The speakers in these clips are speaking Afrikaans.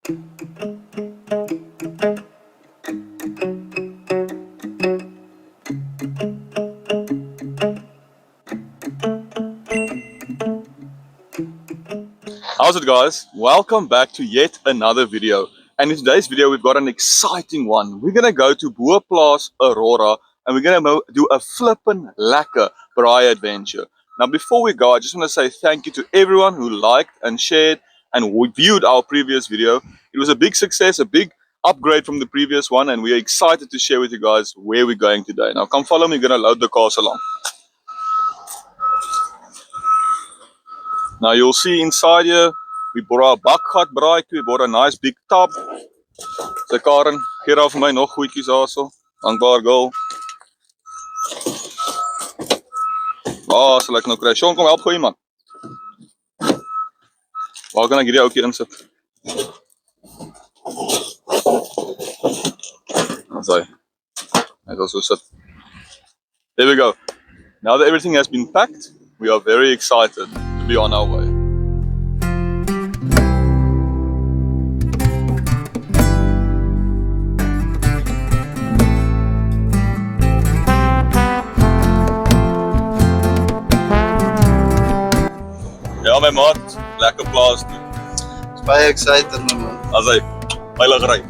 How's it, guys? Welcome back to yet another video. And in today's video we've got an exciting one. We're gonna go to Boerplaas Aurora and we're gonna do a flippin' lekker braai adventure. Now before we go, I just want to say thank you to everyone who liked and shared and viewed our previous video. It was a big success, a big upgrade from the previous one, and we are excited to share with you guys where we're going today. Now come follow me, we're gonna load the cars along. Now you'll see inside here, we bought a bakgat braai, we bought a nice big tub. So Karen, gee daar vir my nog goedjies daarso. Dankbaar girl. Sal ek nou kry. Sean, kom help gou iemand. Waar kan ek hierdie ouetjie insit? That's hy. Hy sal so sit. There we go. Now that everything has been packed, we are very excited to be on our way. Ja, my maat, lekker plaas toe. Is baie excited, my man. As hy veilig ry.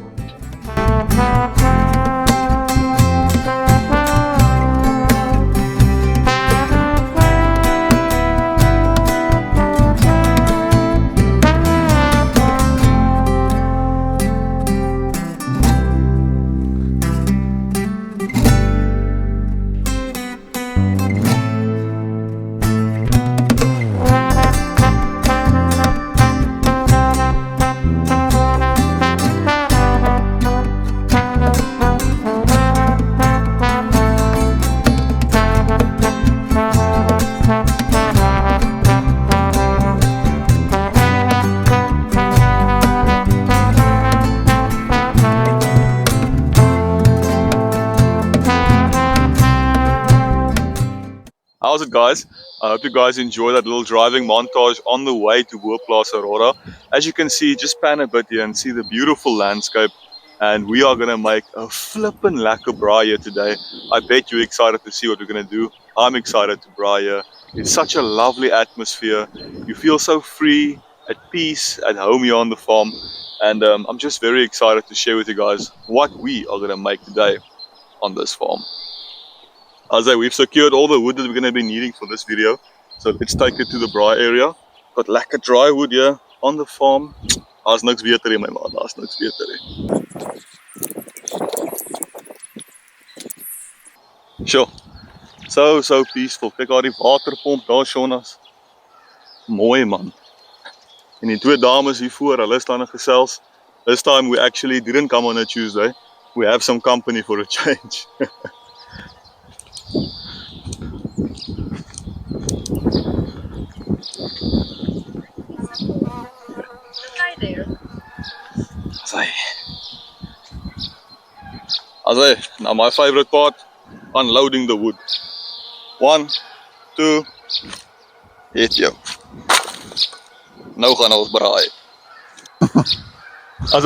How's it, guys? I hope you guys enjoy that little driving montage on the way to Boerplaas Aurora. As you can see, just pan a bit here and see the beautiful landscape. And we are going to make a flippin' lekker braai here today. I bet you're excited to see what we're going to do. I'm excited to braai here. It's such a lovely atmosphere. You feel so free, at peace, at home here on the farm. And I'm just very excited to share with you guys what we are going to make today on this farm. As we've secured all the wood that we're going to be needing for this video. So let's take it to the braai area. Got lekker dry wood here on the farm. Daar's niks beter hier, my man. Daar's niks beter hier. Sure. So peaceful. Kyk daar die waterpomp daar, Jonas. Mooi, man. En die twee dames hier voor, hulle staan en gesels. This time we actually didn't come on a Tuesday. We have some company for a change. Hi there. Now my favorite part, unloading the wood. 1, 2, hit jou. Nou gaan ons braai.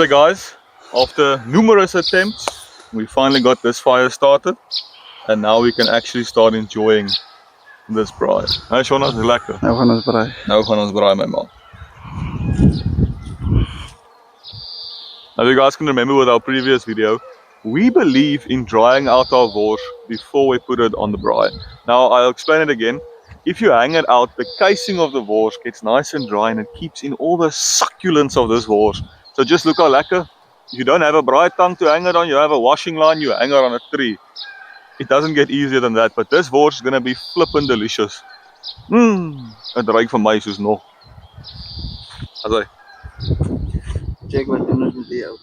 Guys, after numerous attempts, we finally got this fire started. And now we can actually start enjoying this braai. Hey Shonas, is lekker. Nou gaan ons braai. Nou gaan ons braai, my man. Now you guys can remember with our previous video, we believe in drying out our wors before we put it on the braai. Now I'll explain it again. If you hang it out, the casing of the wors gets nice and dry and it keeps in all the succulence of this wors. So just look how lekker. If you don't have a braai tang to hang it on, you have a washing line, you hang it on a tree. It doesn't get easier than that, but this wors is gonna be flippin' delicious. Het ruik van my soos nog. As hy. Check wat doen ons met die ou.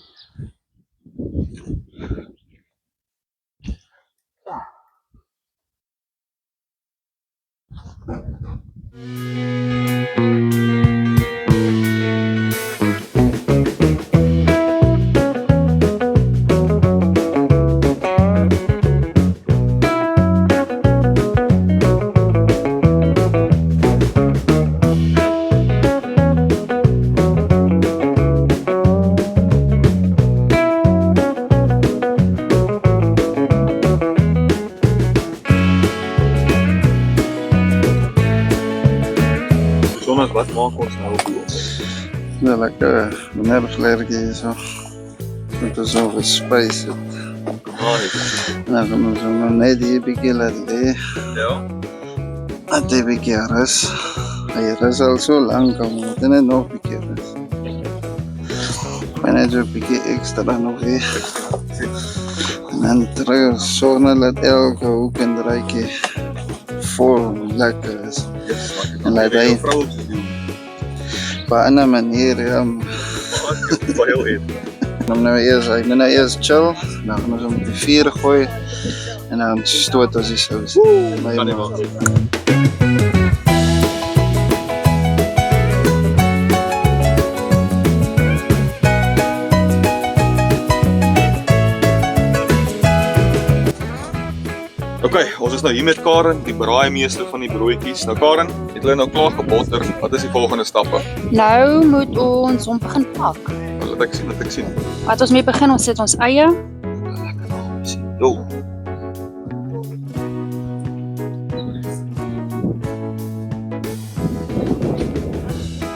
maak ons nou op die Ja, lekker nerfvleertjie hier so. Dit is so gespijs het. Nou gaan we zo nog net hier bietjie laat lê. Ja. Dat die bietjie rus. Hy rus al so lank, dan moet hy net nog bietjie rus. En net so bietjie ekstra nog hier. En dan terug zorg nou dat elke hoek en draadjie vol lekker is. En laat hy vrou op sy doen. op 'n ander manier Maar heel eet. dan nou eers, ek moet nou eers chill, dan gaan ons hom op die vuur gooi en dan stoot ons die sous. Kan nie wag. Okay, ons is nou hier met Karen, die braaimeester van die broodjies. Nou Karen, het hulle nou klaar gebotter? Wat is die volgende stappe? Nou moet ons hom begin pak. Laat ek sien. Wat ons mee begin, ons sit ons eie. Lekker naam sien. Jo.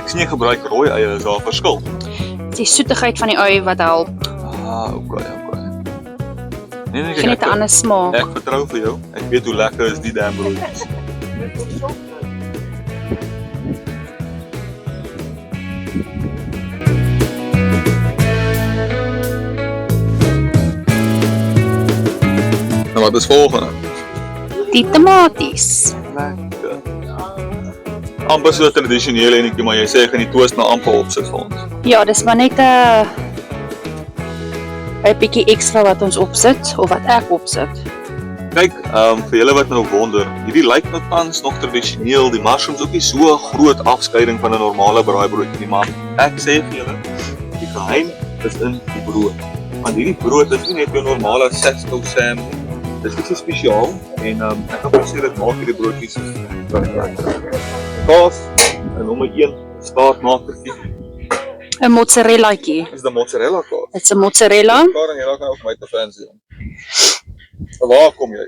Ek sien jy gebruik rooi eie, is daar 'n verskil? Die soetigheid van die ui wat help. Okay. Nee, Geen net 'n ander smaak. Ek vertrou vir jou. Ek weet hoe lekker is die damn broodjies. Nou wat is volgende? Die tomaties. Lekker. Amper so tradisioneel enetjie, maar jy sê jy gaan die toast nou amper opsit vir ons. Ja, dis maar net 'n bietjie ekstra wat ons opsit of wat ek opsit. Kyk, vir julle wat nou wonder, hierdie lyk nou tans nog tradisioneel, die mushrooms ook nie so 'n groot afskeiding van 'n normale braaibroodjie nie, maar ek sê vir julle, die geheim is in die brood. Want hierdie brood is nie net 'n normale Sesco Sam nie. Dis iets spesiaal en ek kan sê dit maak hierdie broodjies lekker. Kaas en nommer 1 staartmakertjie 'n Mozzarellaatjie. is die mozzarella kaas. Dit's 'n mozzarella. Karen, jy raak nou ook my te fancy. Waar kom jy?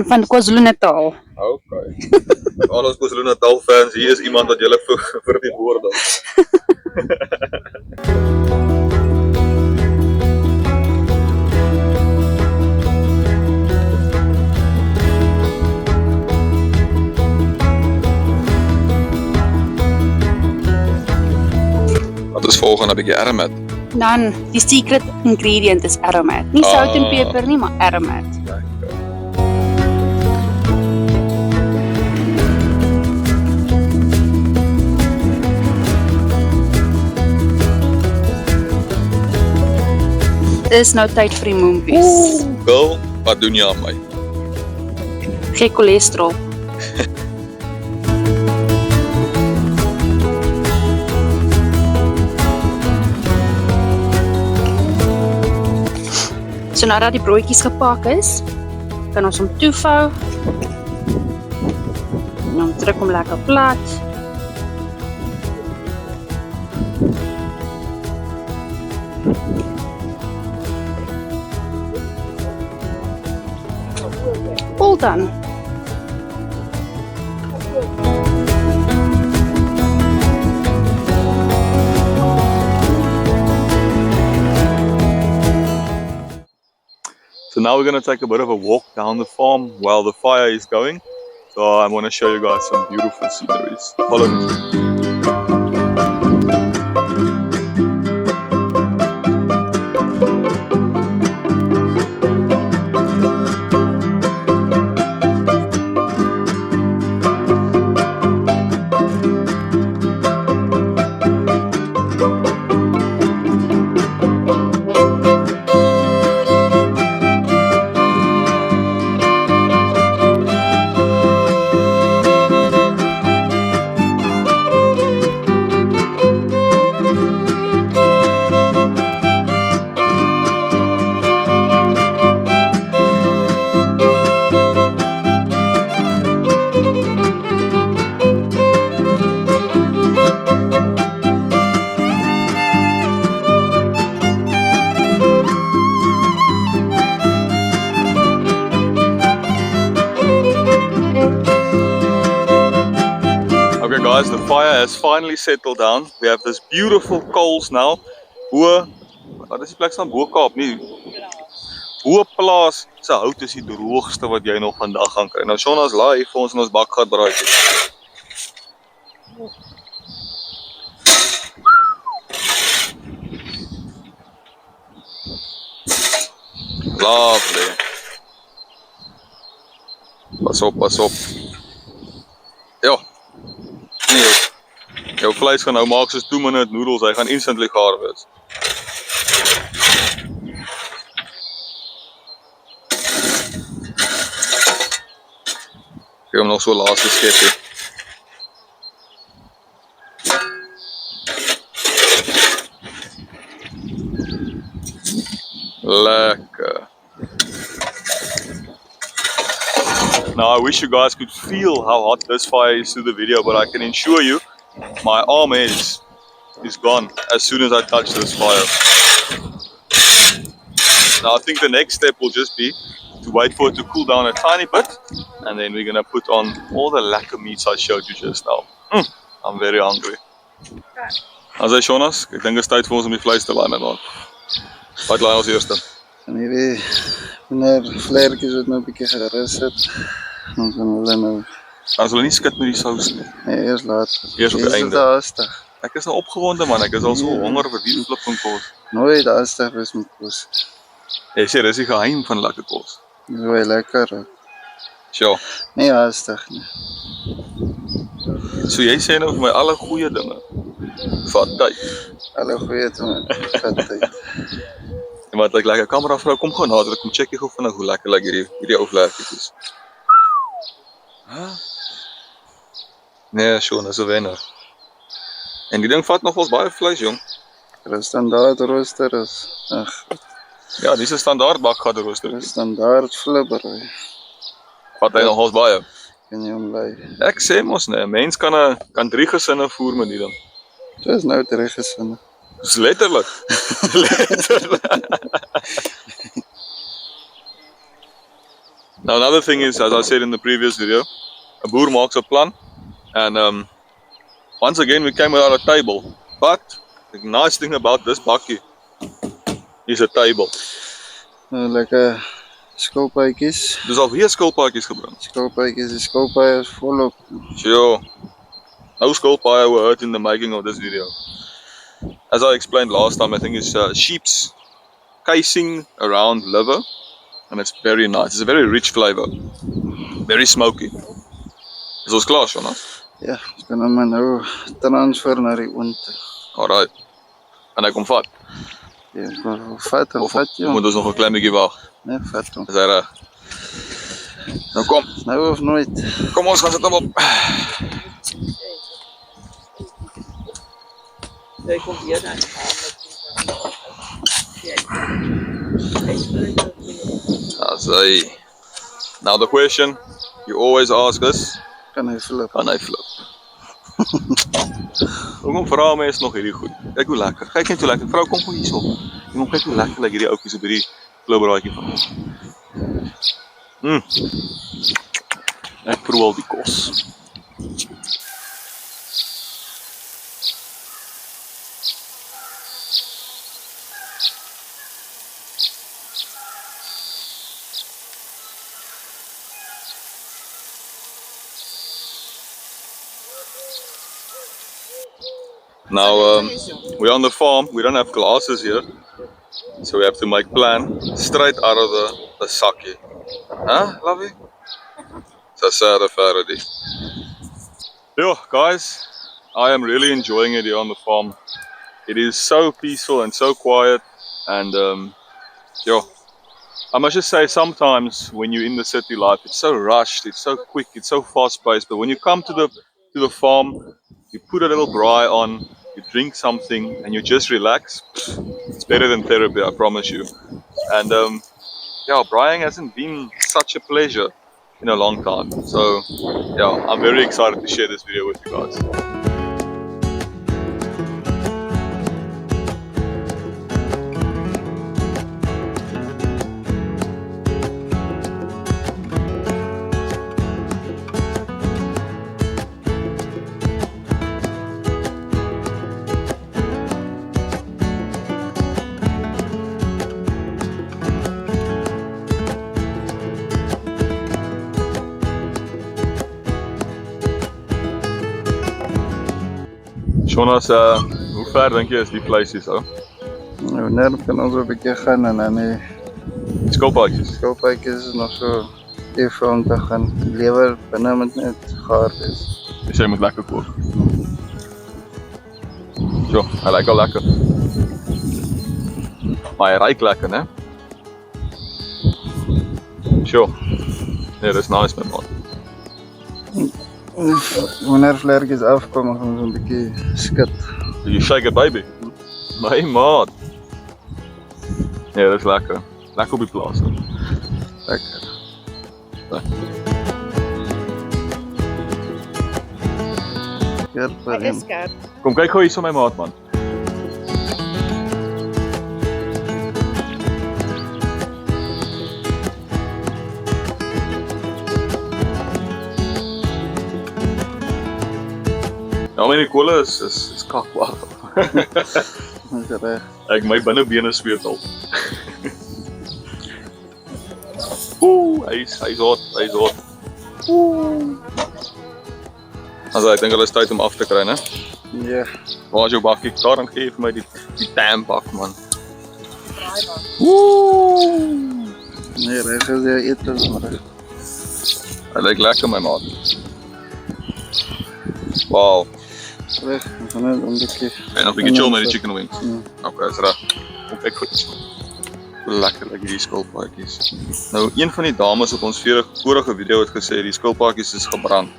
Van KwaZulu-Natal. Okay. Al ons KwaZulu-Natal fans, hier is iemand wat julle verteenwoordig. Wat is volgende? 'n bietjie aromat. Dan die secret ingredient is aromat. Nie sout en peper nie, maar aromat. Dis nou tyd vir die moompies. Girl, wat doen jy aan my? Geen cholesterol. So nadat die broodjies gepak is, kan ons hom toevou. En dan druk hom lekker plat. All done. So now we're going to take a bit of a walk down the farm while the fire is going. So I'm going to show you guys some beautiful sceneries. Follow me. guys, the fire has finally settled down. We have this beautiful coals now. Wat is die plek staan? Bo-Kaap nie. Bo-plaas se hout is die droogste wat jy nog vandag gaan kry. Nou Shauna's laai vir ons in ons bakgat braaitjie. Lovely. Pas op, pas op. Ja. Nee. Jou vleis gaan nou maak soos 2-minute noodles, hy gaan instantly gaar wees. Gee hom nog so laaste skepie. Lekker. Now I wish you guys could feel how hot this fire is through the video, but I can assure you my arm is gone as soon as I touch this fire. Now I think the next step will just be to wait for it to cool down a tiny bit, and then we're gonna put on all the lekker meats I showed you just now. I'm very hungry. As hy Shauna's, ek dink dit is tyd vir ons om die vleis te laai met ons. Wat laai ons eerste? En hierdie meneer vlerkies wat nou 'n bietjie gerus het. Ons gaan hulle nou Ons wil nie skit met die sous nie. nee, eers laat. Eers op die einde. Haastig. Ek is nou opgewonde man, ek is al so honger vir die flipping kos. Nooit haastig wees met kos. Jy sê dis die geheim van lekker kos. Dis baie lekker. Sjoe. Nee, haastig nie. So jy sê nou vir my alle goeie dinge. Vat tyd. Alle goeie dinge. Vat tyd. En wat ek lekker kameravrou kom gou nader, kom check jy gou vinnig hoe lekker lyk hierdie ou vlerkies. Nee, Sean, is 'n wenner. En die ding vat nog ons baie vleis, jong. Dis standaard rooster is. Ag, Ja, dis 'n standaard bakgat rooster. dis standaard flipper. Vat hy nog ons baie. Kan jy hom lei? Ek sê mos nee, 'n mens kan 3 gesinne voer met die ding. Dis nou reg gesin. Dis letterlik. Letterlik. Now another thing is, as I said in the previous video, a boer makes a plan, and once again we came without a table. But the nice thing about this bakkie is a table. Nou lekker skilpaadjies. Dus alweer skilpaadjies gebring. Skilpaadjies, die skilpaad is volop. Sure. No skilpaaie were hurt in the making of this video. As I explained last time, I think it's sheep's casing around liver, and it's very nice. It's a very rich flavor, very smoky. Is ons klaar, Shona? Ja, ons kan hom nou transfer na die oond. Alright. En hy kom vat. Ja, maar vat hom, Of vat jy hom. moet ons nog 'n klein bietjie wag? Nee, vat hom. Is hy reg? Nou kom. Nou of nooit. Kom ons gaan sit hom op. Jy kom hier dan. As hy. Now the question you always ask is, Kan hy flip. kan hy flip? Hoekom vra mense nog hierdie goed? Kyk hoe lekker. Kyk net hoe lekker. Vrou, kom hierso. Jy moet kyk hoe lekker lyk hierdie ouetjies op hierdie flipbraadjie van ons. Ek proe al die kos. Now, we're on the farm. We don't have glasses here, so we have to make plan straight out of the sakkie. Huh, lovey? It's a sad affair, die. Yo, guys, I am really enjoying it here on the farm. It is so peaceful and so quiet, and yo, I must just say, sometimes when you're in the city life, it's so rushed, it's so quick, it's so fast-paced. But when you come to the farm, you put a little braai on, you drink something, and you just relax. It's better than therapy, I promise you. And yeah, braaiing hasn't been such a pleasure in a long time. So yeah, I'm very excited to share this video with you guys. Jonas, hoe ver dink jy is die vleisie so? Nou, nerf kan ons 'n bietjie gaan en dan die Die skilpaadjies. skilpaadjies is nog so effe om te gaan. Die lewer binne moet net gaar wees. Dus jy moet lekker kook. Jo, hy lyk al lekker. Maar hy ruik lekker, né? Sjoe. Nee, dis nice my man. Wanneer vlerkies afkom, gaan ons 'n bietjie skud. You shake it baby. My maat. Nee, dis lekker. Lekker op die plaas. Lekker. Skerp vir Hy hom. is skerp. Kom kyk gou hier so my maat man. Ja, my kolle is kakwaar. Dis reg. Ek my binnebene sweet al. Ooh, hy's hot. Also ek dink hulle is tyd om af te kry, né? Ja. Waar is jou bakkie? Daar dan gee vir my die tampbak man. Nee, reg is jy eet ons maar. Hy lyk lekker my maat. Wow. Reg, ons gaan net 'n bietjie. En nog 'n bietjie chill met die chicken wings. Ja. Okay, is reg. Kom kyk goed. Lekker hierdie skilpaadjies. Nou een van die dames op ons vorige video het gesê die skilpaadjies is gebrand.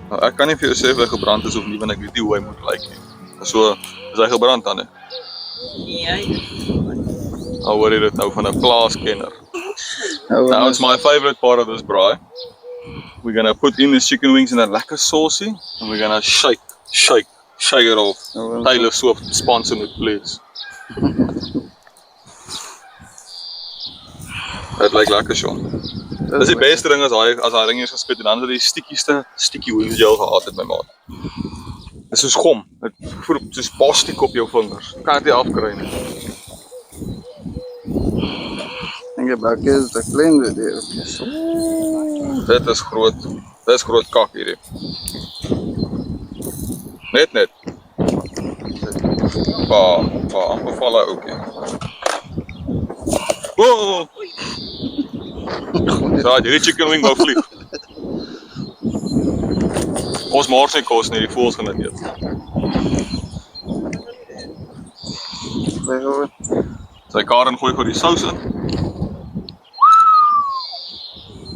Nou ek kan nie vir jou sê of hy gebrand is of nie want ek weet nie hoe hy moet lyk nie. So is hy gebrand dan hè? Nou hoor jy dit nou van 'n plaaskenner. Now it's my favorite part of this braai. We're gonna put in these chicken wings in a lekker saucy and we're gonna shake it off. Taylor Swift sponsor me please. Dit lyk lekker Sean. Dis die beste ding as hy ring is gespit en dan is dit die stikkie wings jy al gehad het my maat. Dis soos gom. Dit voel soos plastiek op jou vingers. Kan dit nie afkry nie. En die bakkie is te klein vir die opies. Dit is groot. Dis groot kak hierdie. Net. amper val hy ook nie. Wow! So, hierdie chicken wing wou vlieg. Ons mors nie kos nie, die voels gaan dit eet. Sy Karen gooi gou die sous in.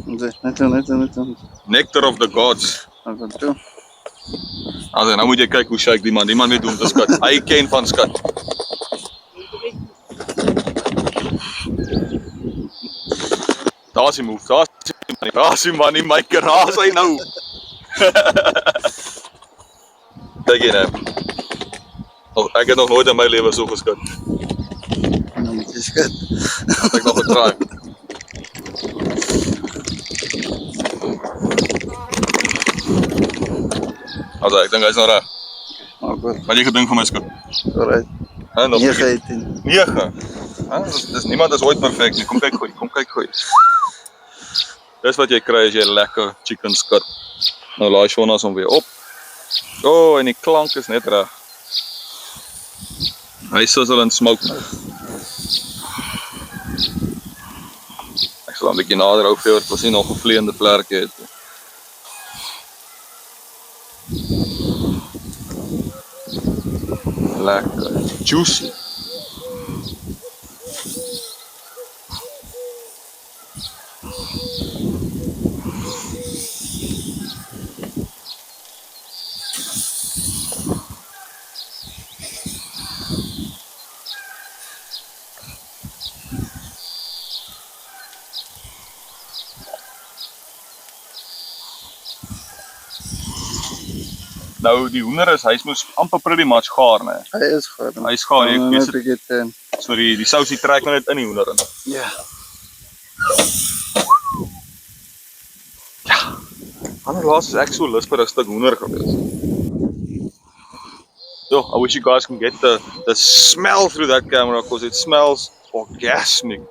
Net. Nectar of the gods. Also, nou moet jy kyk hoe shake die man weet hoe om te skat. Hy ken van skat. Daar is die move, daar is die man, die maker, daar is hy nou. Kyk hier nou. Ek het nog nooit in my lewe so geskat. Nou moet jy skat. Het ek nog getraai. Also, ek dink hy is nou reg. Maar goed, Wat jy gedink van my skat? alright. Nog 9-18. 9. Dis niemand is ooit perfek nie. Kom kyk gooi. Dis wat jy kry as jy lekker chicken skat. Nou laai Jonas hom weer op. En die klank is net reg. Hy sizzle en smoke nou. Ek sal 'n bietjie nader hou vir jou, dit was nie nog 'n vleiende vlerke het nie. Lekker, juicy. Nou die hoender is, hy moes amper pretty much gaar, né? Hy is gaar. Hy is gaar, ek weet dit. So die sousie trek net in die hoender in. Ja. Ander laas is ek so lus vir 'n stuk hoender gewees. Yo, I wish you guys can get the smell through that camera because it smells orgasmic.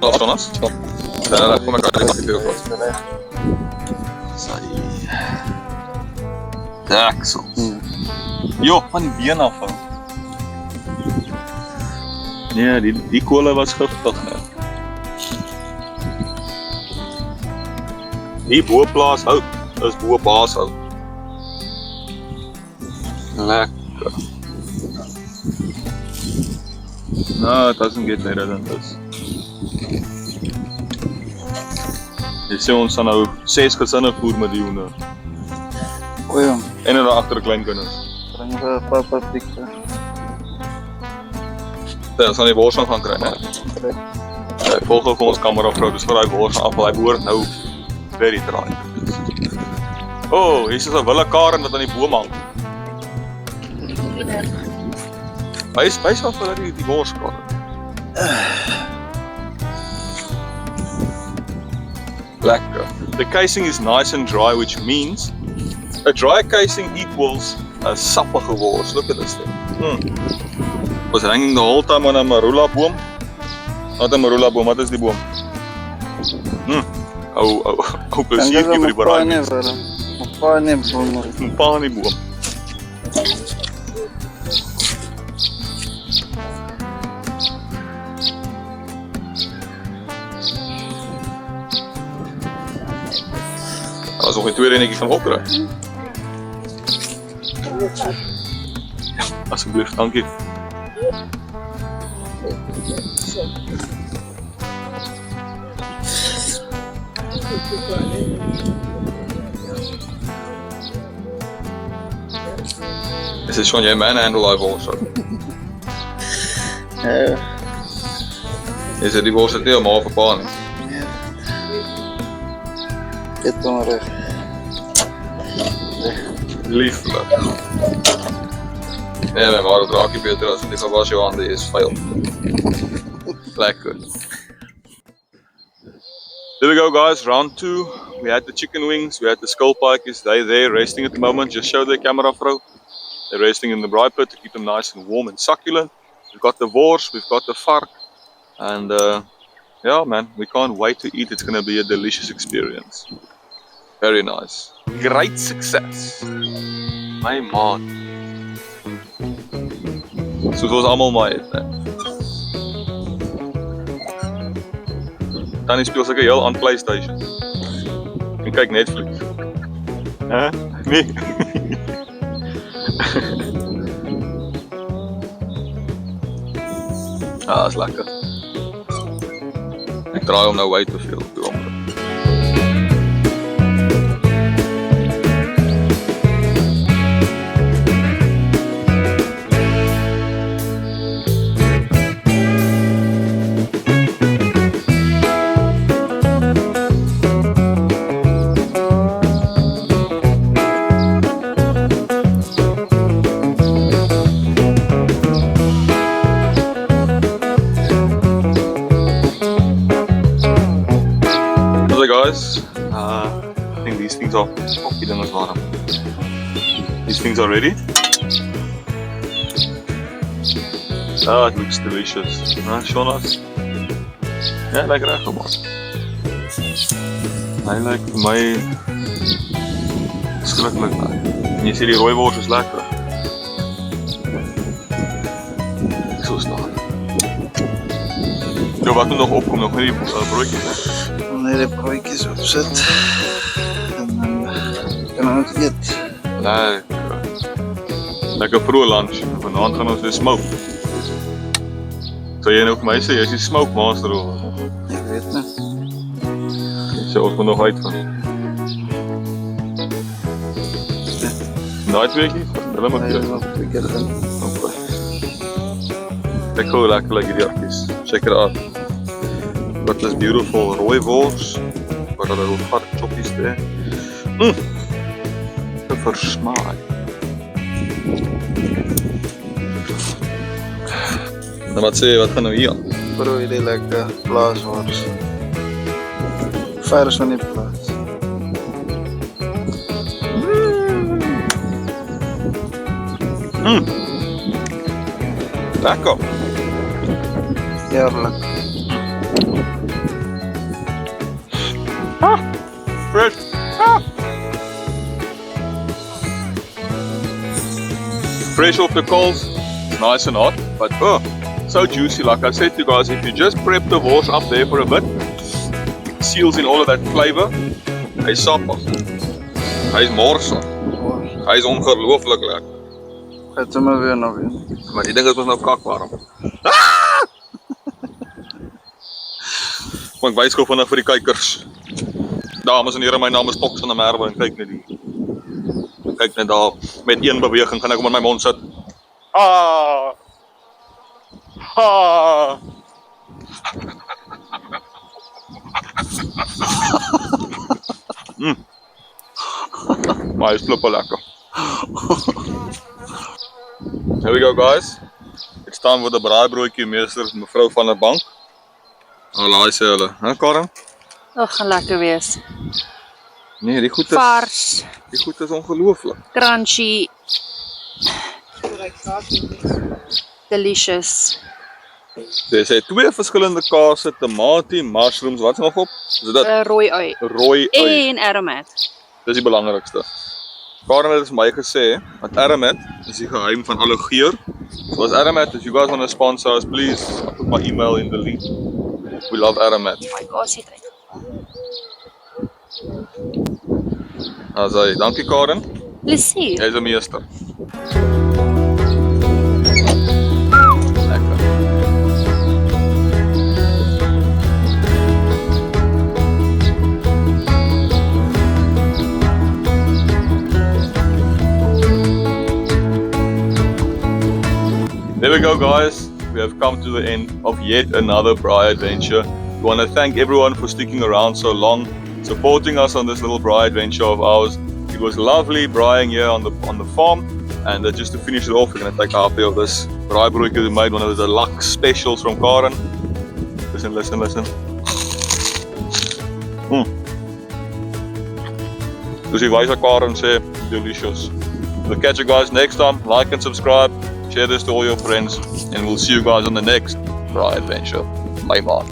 Laat ons. Dan kom ek uit die video. Sy. Daksels. Jo, van die been af. Nee, die kolle was giftig, né? Die boplaas hout is bobaas hout. Lekker. No, it doesn't get better than this. Jy sê ons gaan nou 6 gesinne voer met die hoender. O jong, En dan agter klein kinders. bring vir papa pika. Ja, ons gaan die wors gaan kry, né? Hy volg ook ons kamera vrou, dis vir hy wors af, hy behoort nou very dry. Oh, hier is 'n wille karen wat aan die boom hang. Wys af vir die wors karen. Lekker. The casing is nice and dry, which means a dry casing equals a sappige wors. Look at this thing. Was hanging the whole time on a marula boom. Not a marula boom, wat is die boom? Ou plesiertjie vir die braai. Pa nie boom. Een pani boom. As nog 'n tweede enetjie van opkry. Asseblief, dankie. Is dit schon jy manhandle daai wors? Is dit die wors wat nie om haar verpaan nie? Dit dan reg. Lieflik. Nee, maar het raak nie beter as die gewas jou hande is vuil. Lekker. There we go, guys, round 2. We had the chicken wings, we had the skull pikes. They're there resting at the moment. Just show the camera, bro. They're resting in the braai pit to keep them nice and warm and succulent. We've got the wors, we've got the vark. And yeah, man, we can't wait to eat. It's going to be a delicious experience. Very nice. Great success. My man. Soos ons almal maar het, né? Tannie speel seker heel aan PlayStation. En kyk Netflix. Hè? Nee. Is lekker. Ek draai hom nou uit te veel toe om. Guys, I think these things are poppy than as well. These things are ready. It looks delicious. Shonas. Ja, lekker reg gemaak. Hy lyk vir my skrikkelik lekker. En jy sê die rooi wors is lekker. So snaak. Jo, wat moet nog opkom? Nog net die broodjies. Wanneer die broodjies opsit en dan kan ons eet. Lekker vroeg lunch. Vanaand gaan ons weer smoke. Sal jy nou vir my sê, jy is die smoke master of? Ek weet nie. So ons moet nog uitgaan. Daai tweeetjies? Hulle moet Hy jy. wil 2 keer in. Kijk hoe lekker like die akkies. Check it out. Got this beautiful rooi wors. Got a little vark choppies there. Te versmaak. Nou wat sê jy, wat gaan nou hier aan? Brooi die lekker plaaswors. Vers van die plaas. Lekker. Heerlik. fresh. Ah. Fresh off the coals, nice and hot, but oh, so juicy. Like I said to you guys, if you just prep the wors up there for a bit, it seals in all of that flavor. Hy's sappig. Hy's morsig. Hy's ongelooflik lekker. Gaat ze maar weer nog in. Maar die ding is ons nou kakwarm. Maar ek wys gou vinnig vir die kykers. Dames en here, my naam is Fox van der Merwe en kyk net hier. Kyk net daar, met een beweging gaan ek hom in my mond sit. Ah! Ah! Maar hy is flippe lekker. Here we go guys. It's time for the braaibroodjie meester, mevrou van der Bank. Laai sê hulle, hè Karen? Ag, gaan lekker wees. Nee, die goed Vars, is ongelooflik. crunchy. Delicious. Dis hy twee verskillende kaase, tamatie, mushrooms, wat's nog op? Is dit Rooi ui. rooi ui? En aromat. Dis die belangrikste. Karen het vir my gesê, dat aromat is die geheim van alle geur. So as aromat, if you guys want to sponsor us, please, I'll put my email in the link. We love aromat. My gosh, het reg. Asai, dankie Karen. Lucie. Jy's 'n meester. Lekker. There we go guys, we have come to the end of yet another braai adventure. We want to thank everyone for sticking around so long, supporting us on this little braai adventure of ours. It was lovely braaiing here on the farm, and just to finish it off, we're going to take a half of this braaibroodjie we made, one of the deluxe specials from Karen. Listen. Dus die wijze Karen sê, delicious. We'll catch you guys next time. Like and subscribe. Share this to all your friends, and we'll see you guys on the next braai adventure. Bye bye.